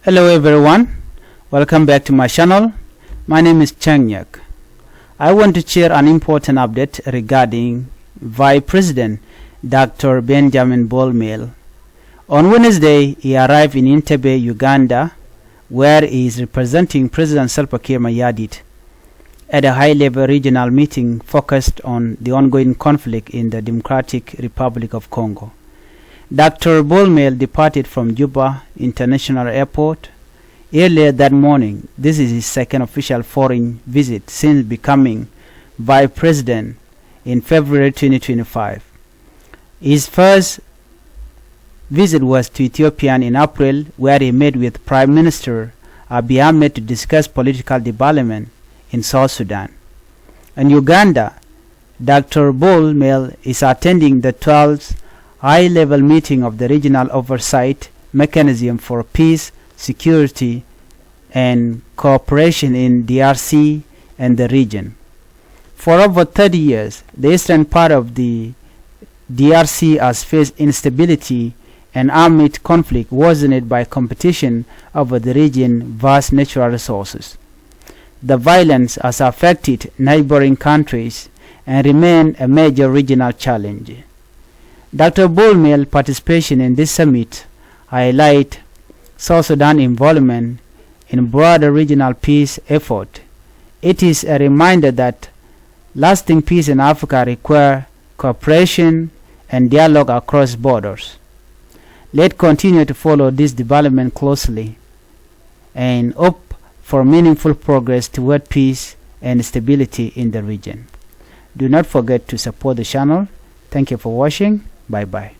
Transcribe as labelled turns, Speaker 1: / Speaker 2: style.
Speaker 1: Hello everyone, welcome back to my channel. My name is Changkuoth Nyak. I want to share an important update regarding Vice President Dr. Benjamin Bolmel. On Wednesday, he arrived in Entebbe, Uganda, where he is representing President Salva Kiir Mayardit at a high-level regional meeting focused on the ongoing conflict in the Democratic Republic of Congo. Dr. Bolmel departed from Juba International Airport earlier that morning. This is his second official foreign visit since becoming Vice President in February 2025. His first visit was to Ethiopia in April, where he met with Prime Minister Abiy Ahmed to discuss political development in South Sudan. In Uganda, Dr. Bolmel is attending the 12th high-level meeting of the Regional Oversight Mechanism for Peace, Security, and Cooperation in DRC and the region. For over 30 years, the eastern part of the DRC has faced instability and armed conflict worsened by competition over the region's vast natural resources. The violence has affected neighboring countries and remains a major regional challenge. Dr. Bolmel's participation in this summit highlights South Sudan's involvement in broader regional peace effort. It is a reminder that lasting peace in Africa requires cooperation and dialogue across borders. Let's continue to follow this development closely and hope for meaningful progress toward peace and stability in the region. Do not forget to support the channel. Thank you for watching. Bye bye.